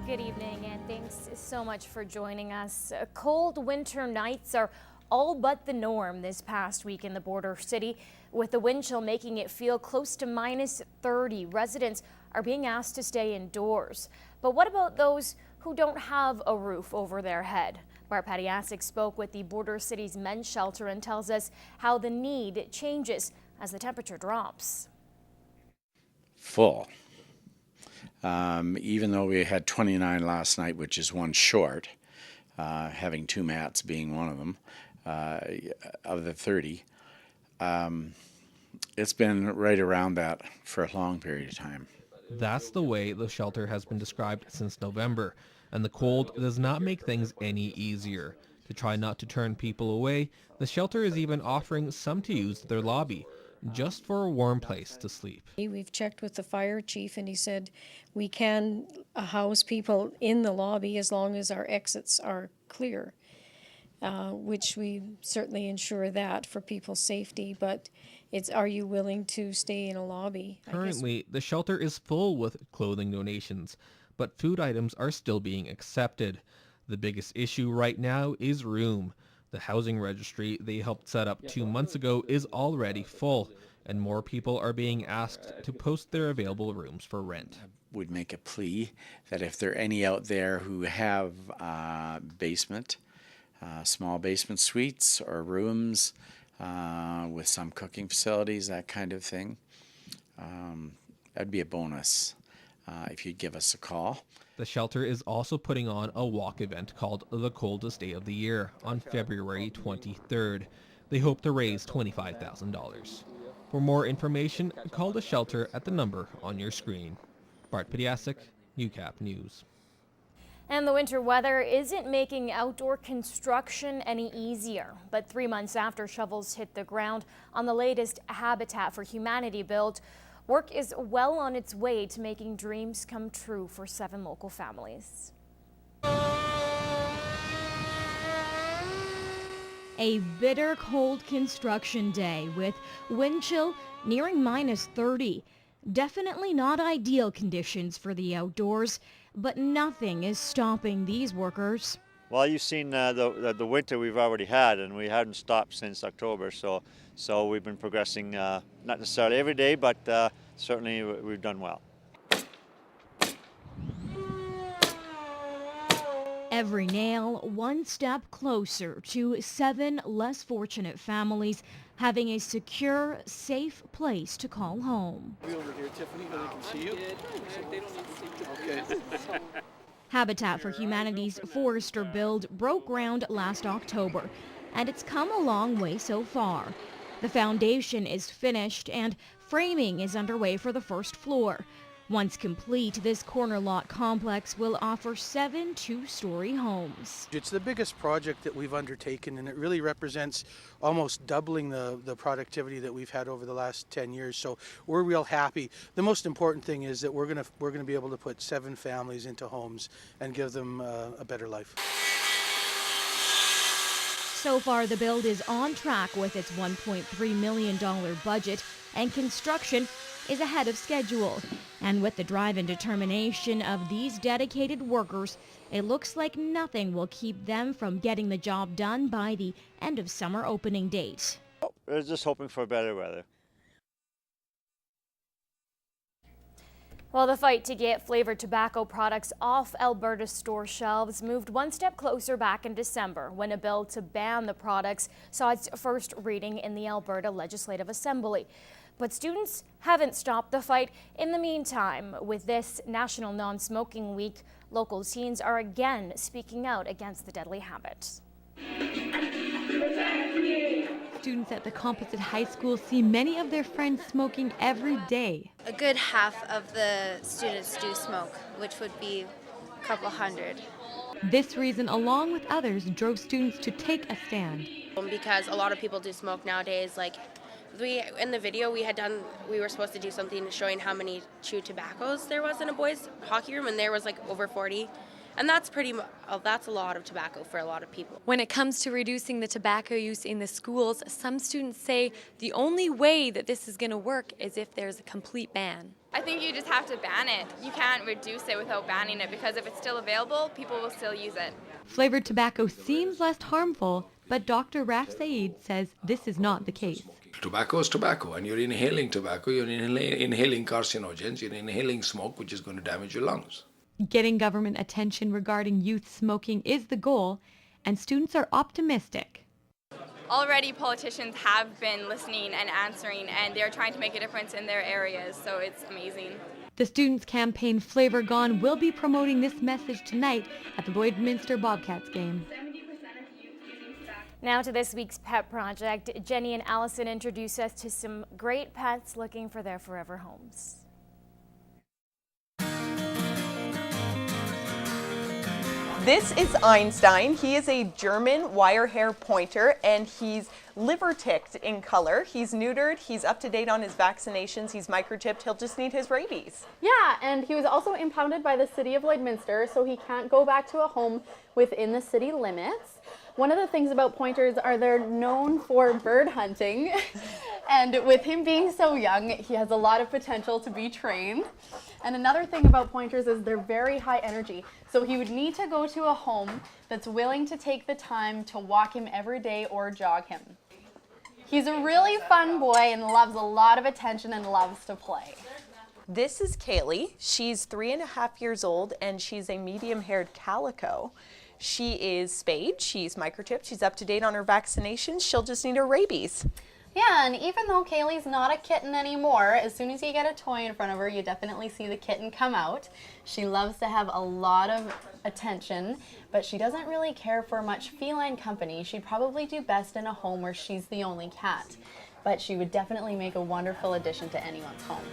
Good evening, and thanks so much for joining us. Cold winter nights are all but the norm this past week in the border city, with the wind chill making it feel close to -30. Residents are being asked to stay indoors. But what about those who don't have a roof over their head? Bart Padiasic spoke with the border city's men's shelter and tells us how the need changes as the temperature drops. Full. Even though we had 29 last night, which is one short, having two mats being one of them, of the 30, it's been right around that for a long period of time. That's the way the shelter has been described since November, and the cold does not make things any easier. To try not to turn people away, the shelter is even offering some to use their lobby, just for a warm place to sleep. We've checked with the fire chief and he said we can house people in the lobby as long as our exits are clear, which we certainly ensure that for people's safety, but it's, are you willing to stay in a lobby? Currently, the shelter is full with clothing donations, but food items are still being accepted. The biggest issue right now is room. The housing registry they helped set up 2 months ago is already full, and more people are being asked to post their available rooms for rent. Would make a plea that if there are any out there who have basement, small basement suites or rooms with some cooking facilities, that kind of thing, that'd be a bonus if you'd give us a call. The shelter is also putting on a walk event called The Coldest Day of the Year on February 23rd. They hope to raise $25,000. For more information, call the shelter at the number on your screen. Bart Padiasic, Newcap News. And the winter weather isn't making outdoor construction any easier. But 3 months after shovels hit the ground on the latest Habitat for Humanity build, work is well on its way to making dreams come true for 7 local families. A bitter cold construction day with wind chill nearing -30. Definitely not ideal conditions for the outdoors, but nothing is stopping these workers. Well, you've seen the winter we've already had, and we haven't stopped since October, so we've been progressing, not necessarily every day, but certainly we've done well. Every nail one step closer to 7 less fortunate families having a secure, safe place to call home. Be over here, Tiffany, where they can see you. Okay. Habitat for Humanity's Forester build broke ground last October, and it's come a long way so far. The foundation is finished and framing is underway for the first floor. Once complete, this corner lot complex will offer 7 two-story homes. It's the biggest project that we've undertaken, and it really represents almost doubling the productivity that we've had over the last 10 years. So we're real happy. The most important thing is that we're gonna be able to put 7 families into homes and give them a better life. So far, the build is on track with its $1.3 million budget, and construction is ahead of schedule. And with the drive and determination of these dedicated workers, it looks like nothing will keep them from getting the job done by the end of summer opening date. We're just hoping for better weather. Well, the fight to get flavored tobacco products off Alberta store shelves moved one step closer back in December when a bill to ban the products saw its first reading in the Alberta Legislative Assembly. But students haven't stopped the fight. In the meantime, with this National Non-Smoking Week, local teens are again speaking out against the deadly habit. Students at the Composite High School see many of their friends smoking every day. A good half of the students do smoke, which would be a couple hundred. This reason, along with others, drove students to take a stand. Because a lot of people do smoke nowadays. Like in the video we were supposed to do something showing how many chewed tobaccos there was in a boys' hockey room, and there was like over 40. And that's a lot of tobacco for a lot of people. When it comes to reducing the tobacco use in the schools, some students say the only way that this is going to work is if there's a complete ban. I think you just have to ban it. You can't reduce it without banning it, because if it's still available, people will still use it. Flavored tobacco seems less harmful, but Dr. Raf Saeed says this is not the case. Tobacco is tobacco, and you're inhaling tobacco, you're inhaling carcinogens, you're inhaling smoke, which is going to damage your lungs. Getting government attention regarding youth smoking is the goal, and students are optimistic. Already politicians have been listening and answering, and they're trying to make a difference in their areas, so it's amazing. The students' campaign Flavor Gone will be promoting this message tonight at the Lloydminster Bobcats game. Now to this week's pet project. Jenny and Allison introduce us to some great pets looking for their forever homes. This is Einstein. He is a German wire hair pointer, and he's liver ticked in color. He's neutered, he's up to date on his vaccinations, he's microchipped, he'll just need his rabies. Yeah, and he was also impounded by the city of Lloydminster, so he can't go back to a home within the city limits. One of the things about pointers are they're known for bird hunting, and with him being so young, he has a lot of potential to be trained. And another thing about pointers is they're very high energy, so he would need to go to a home that's willing to take the time to walk him every day or jog him. He's a really fun boy and loves a lot of attention and loves to play. This is Kaylee. She's 3.5 years old, and she's a medium-haired calico. She is spayed, she's microchipped, she's up to date on her vaccinations, she'll just need her rabies. Yeah, and even though Kaylee's not a kitten anymore, as soon as you get a toy in front of her, you definitely see the kitten come out. She loves to have a lot of attention, but she doesn't really care for much feline company. She'd probably do best in a home where she's the only cat, but she would definitely make a wonderful addition to anyone's home.